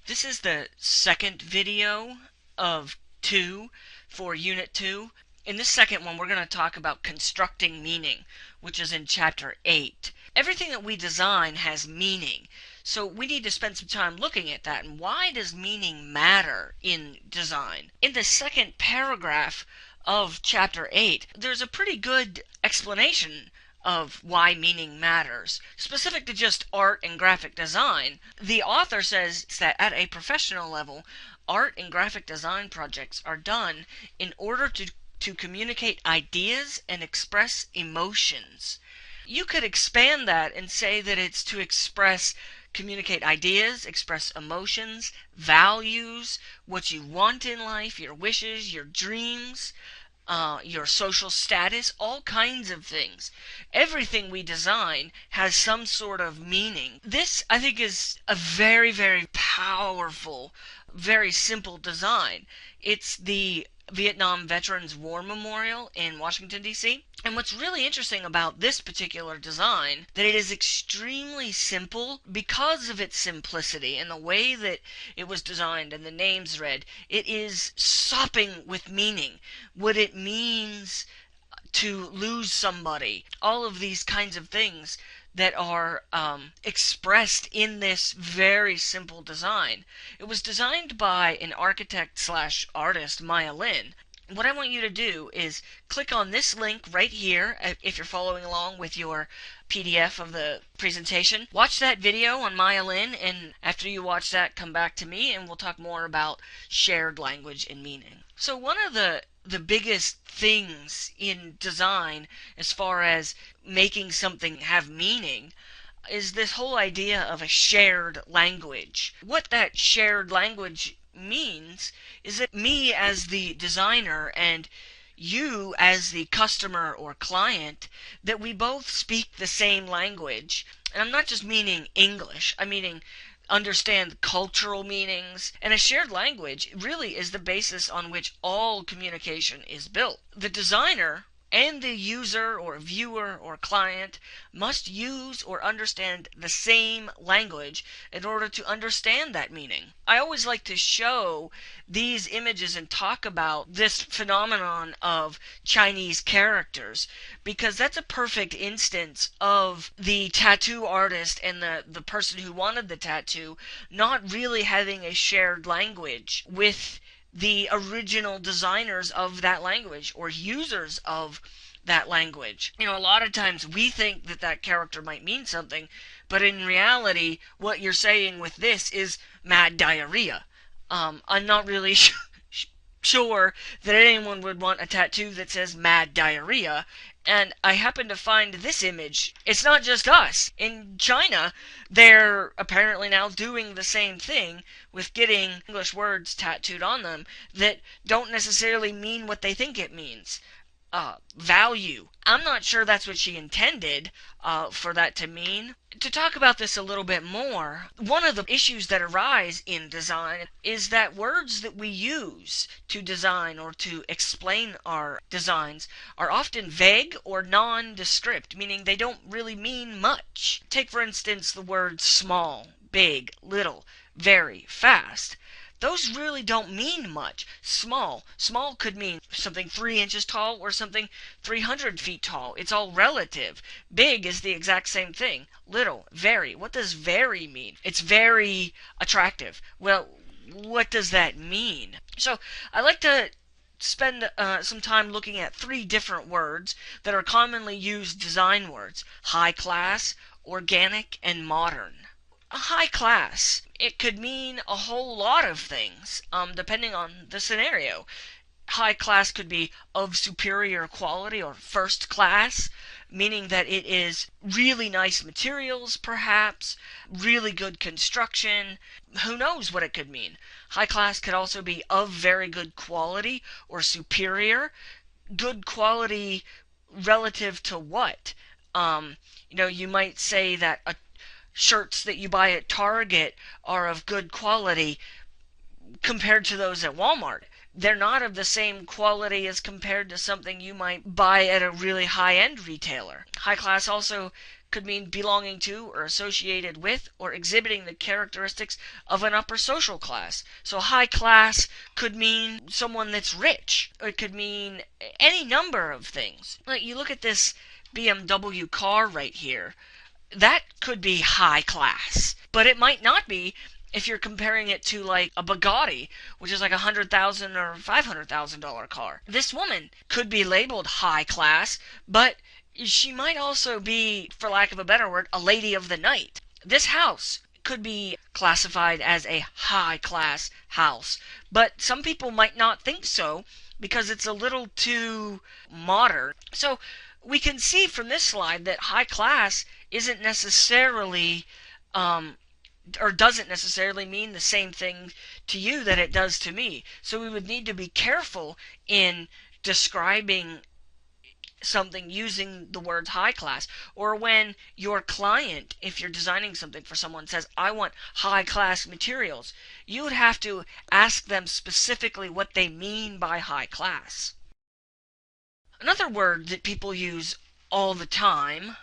This is the second video of two for Unit 2. In this second one, we're going to talk about constructing meaning, which is in Chapter 8. Everything that we design has meaning, so we need to spend some time looking at that. And why does meaning matter in design? In the second paragraph of Chapter 8, there's a pretty good explanation of why meaning matters. Specific to just art and graphic design, the author says that at a professional level, art and graphic design projects are done in order to communicate ideas and express emotions. You could expand that and say that it's to communicate ideas, express emotions, values, what you want in life, your wishes, your dreams, your social status, all kinds of things. Everything we design has some sort of meaning. This, I think, is a very, very powerful, very simple design. It's the Vietnam Veterans War Memorial in Washington, D.C. And what's really interesting about this particular design, that it is extremely simple because of its simplicity and the way that it was designed and the names read. It is sopping with meaning. What it means to lose somebody. All of these kinds of things that are expressed in this very simple design. It was designed by an architect slash artist, Maya Lin. What I want you to do is click on this link right here if you're following along with your PDF of the presentation. Watch that video on Maya Lin, and after you watch that, come back to me and we'll talk more about shared language and meaning. So one of the biggest things in design as far as making something have meaning is this whole idea of a shared language. What that shared language means is that me as the designer and you as the customer or client, that we both speak the same language. And I'm not just meaning English, I'm meaning understand cultural meanings, and a shared language really is the basis on which all communication is built. The designer and the user or viewer or client must use or understand the same language in order to understand that meaning. I always like to show these images and talk about this phenomenon of Chinese characters, because that's a perfect instance of the tattoo artist and the person who wanted the tattoo not really having a shared language with the original designers of that language or users of that language. You know, a lot of times we think that that character might mean something, but in reality, what you're saying with this is mad diarrhea. I'm not really sure that anyone would want a tattoo that says mad diarrhea. And I happen to find this image. It's not just us. In China, they're apparently now doing the same thing with getting English words tattooed on them that don't necessarily mean what they think it means. Value. I'm not sure that's what she intended for that to mean. To talk about this a little bit more, one of the issues that arise in design is that words that we use to design or to explain our designs are often vague or nondescript, meaning they don't really mean much. Take, for instance, the words small, big, little, very, fast. Those really don't mean much. Small could mean something 3 inches tall or something 300 feet tall. It's all relative. Big is the exact same thing. Little, very. What does very mean? It's very attractive. Well, what does that mean? So I like to spend some time looking at 3 different words that are commonly used design words: high class, organic, and modern. A high class, it could mean a whole lot of things, depending on the scenario. High class could be of superior quality or first class, meaning that it is really nice materials, perhaps, really good construction. Who knows what it could mean? High class could also be of very good quality or superior. Good quality relative to what? You might say that shirts that you buy at Target are of good quality compared to those at Walmart. They're not of the same quality as compared to something you might buy at a really high-end retailer. High class also could mean belonging to or associated with or exhibiting the characteristics of an upper social class. So high class could mean someone that's rich. Or it could mean any number of things. Like you look at this BMW car right here. That could be high class, but it might not be if you're comparing it to like a Bugatti, which is like $100,000 or $500,000 car. This woman could be labeled high class, but she might also be, for lack of a better word, a lady of the night. This house could be classified as a high class house, but some people might not think so because it's a little too modern. So we can see from this slide that high class isn't necessarily or doesn't necessarily mean the same thing to you that it does to me. So we would need to be careful in describing something using the words high class. Or when your client, if you're designing something for someone, says, I want high class materials, you would have to ask them specifically what they mean by high class. Another word that people use all the time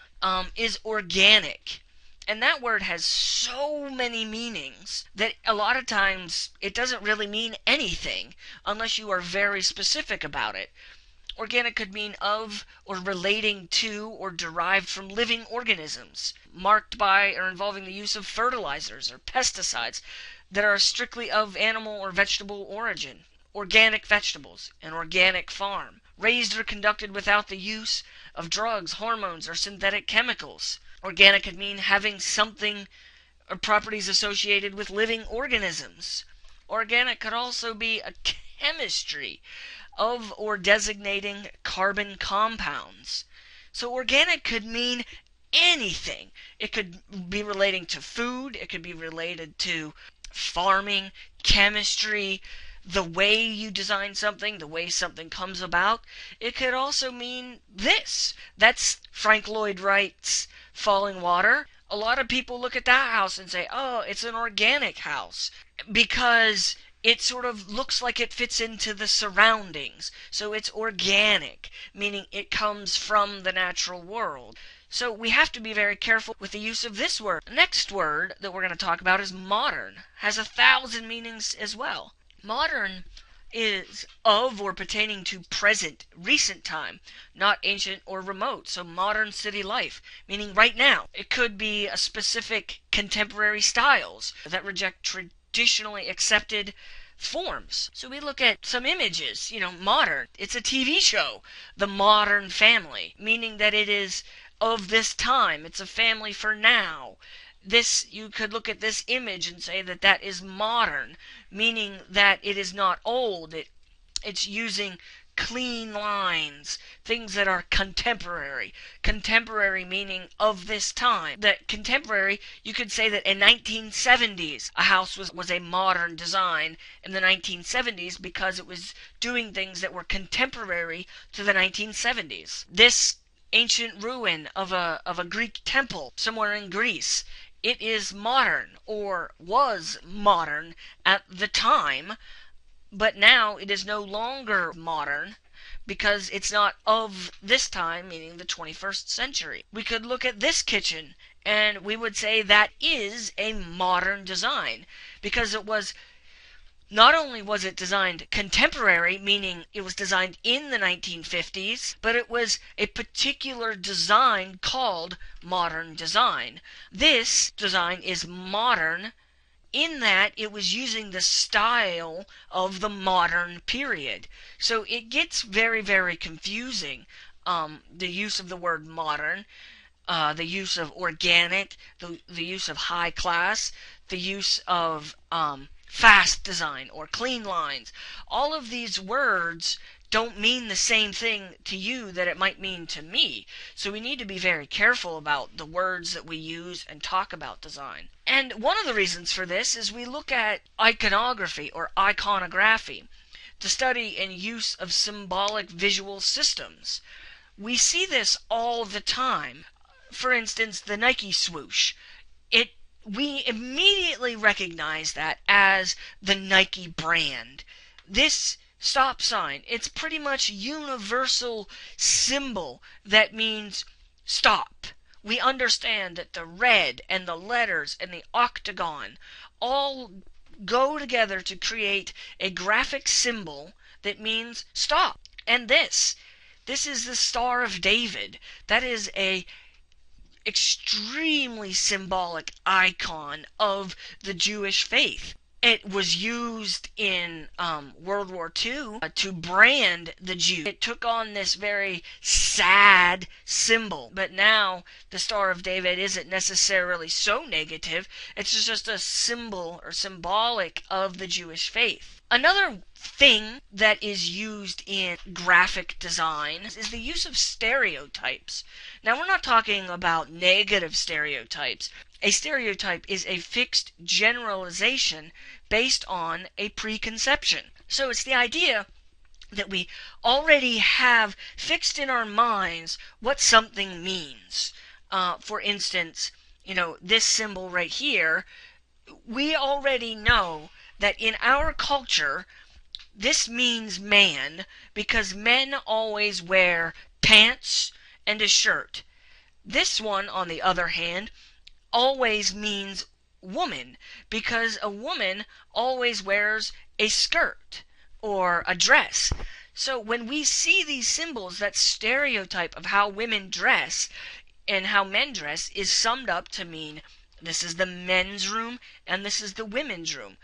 is organic. And that word has so many meanings that a lot of times it doesn't really mean anything unless you are very specific about it. Organic could mean of or relating to or derived from living organisms, marked by or involving the use of fertilizers or pesticides that are strictly of animal or vegetable origin. Organic vegetables, an organic farm, raised or conducted without the use of drugs, hormones, or synthetic chemicals. Organic could mean having something or properties associated with living organisms. Organic could also be a chemistry of or designating carbon compounds. So organic could mean anything. It could be relating to food, it could be related to farming, chemistry, the way you design something, the way something comes about. It could also mean this. That's Frank Lloyd Wright's Falling Water. A lot of people look at that house and say, oh, it's an organic house, because it sort of looks like it fits into the surroundings. So it's organic, meaning it comes from the natural world. So we have to be very careful with the use of this word. The next word that we're going to talk about is modern. Has 1,000 meanings as well. Modern is of or pertaining to present, recent time, not ancient or remote. So modern city life, meaning right now. It could be a specific contemporary styles that reject traditionally accepted forms. So we look at some images, modern. It's a TV show, The Modern Family, meaning that it is of this time. It's a family for now. You could look at this image and say that that is modern, meaning that it is not old. It's using clean lines, things that are contemporary. Contemporary meaning of this time. That contemporary, you could say that in 1970s, a house was a modern design in the 1970s because it was doing things that were contemporary to the 1970s. This ancient ruin of a Greek temple somewhere in Greece, it is modern, or was modern at the time, but now it is no longer modern because it's not of this time, meaning the 21st century. We could look at this kitchen and we would say that is a modern design because it was not only was it designed contemporary, meaning it was designed in the 1950s, but it was a particular design called modern design. This design is modern in that it was using the style of the modern period. So it gets very, very confusing, the use of the word modern, the use of organic, the use of high class, the use of fast design or clean lines. All of these words don't mean the same thing to you that it might mean to me. So we need to be very careful about the words that we use and talk about design. And one of the reasons for this is we look at iconography or iconography, the study and use of symbolic visual systems. We see this all the time. For instance, the Nike swoosh. We immediately recognize that as the Nike brand. This stop sign, it's pretty much universal symbol that means stop we understand that the red and the letters and the octagon all go together to create a graphic symbol that means stop. And this is the Star of David. That is a extremely symbolic icon of the Jewish faith. It was used in World War II to brand the Jews. It took on this very sad symbol. But now the Star of David isn't necessarily so negative. It's just a symbol or symbolic of the Jewish faith. Another thing that is used in graphic design is the use of stereotypes. Now, we're not talking about negative stereotypes. A stereotype is a fixed generalization based on a preconception. So it's the idea that we already have fixed in our minds what something means. For instance, this symbol right here, we already know that in our culture, this means man because men always wear pants and a shirt. This one, on the other hand, always means woman because a woman always wears a skirt or a dress. So when we see these symbols, that stereotype of how women dress and how men dress is summed up to mean this is the men's room and this is the women's room.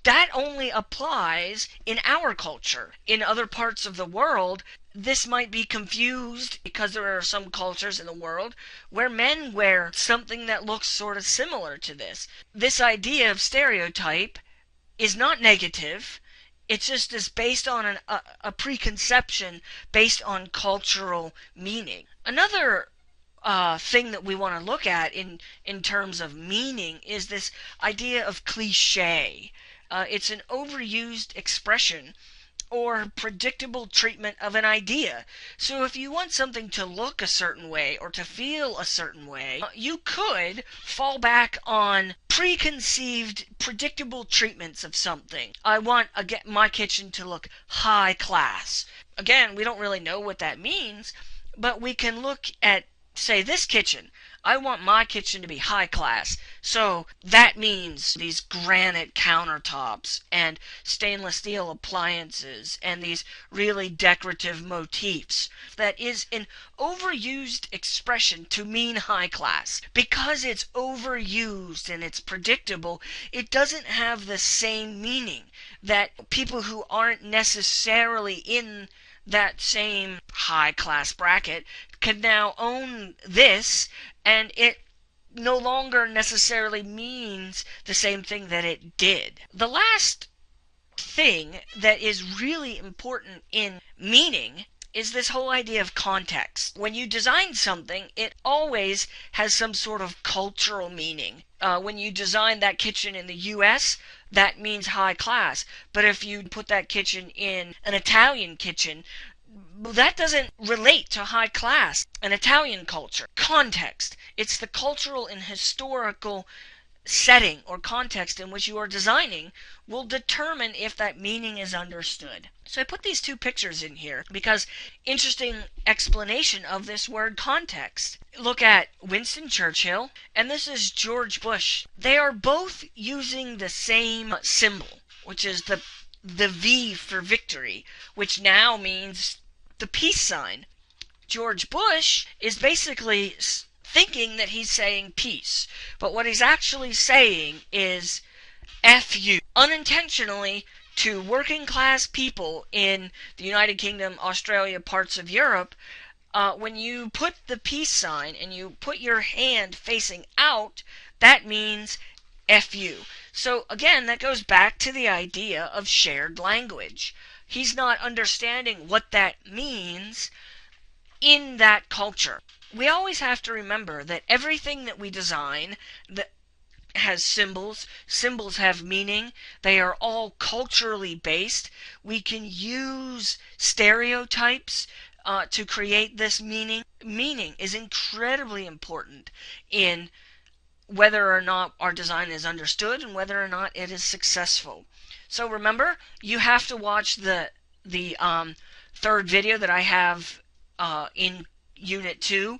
That only applies in our culture. In other parts of the world, this might be confused because there are some cultures in the world where men wear something that looks sort of similar to this. This idea of stereotype is not negative. It's just is based on a preconception based on cultural meaning. Another thing that we want to look at in terms of meaning is this idea of cliche. It's an overused expression or predictable treatment of an idea. So if you want something to look a certain way or to feel a certain way, you could fall back on preconceived, predictable treatments of something. I want my kitchen to look high class. Again, we don't really know what that means, but we can look at, say, this kitchen. I want my kitchen to be high class. So that means these granite countertops and stainless steel appliances and these really decorative motifs. That is an overused expression to mean high class. Because it's overused and it's predictable, it doesn't have the same meaning that people who aren't necessarily in that same high class bracket can now own this, and it no longer necessarily means the same thing that it did. The last thing that is really important in meaning is this whole idea of context. When you design something, it always has some sort of cultural meaning. When you design that kitchen in the US, that means high class. But if you put that kitchen in an Italian kitchen, that doesn't relate to high class and Italian culture. Context. It's the cultural and historical setting or context in which you are designing will determine if that meaning is understood. So I put these two pictures in here because interesting explanation of this word context. Look at Winston Churchill and this is George Bush. They are both using the same symbol, which is the V for victory, which now means the peace sign. George Bush is basically thinking that he's saying peace, but what he's actually saying is F you. Unintentionally, to working class people in the United Kingdom, Australia, parts of Europe, when you put the peace sign and you put your hand facing out, that means F you. So again, that goes back to the idea of shared language. He's not understanding what that means in that culture. We always have to remember that everything that we design that has symbols have meaning. They are all culturally based. We can use stereotypes to create this meaning. Meaning is incredibly important in whether or not our design is understood and whether or not it is successful. So remember, you have to watch the third video that I have in Unit 2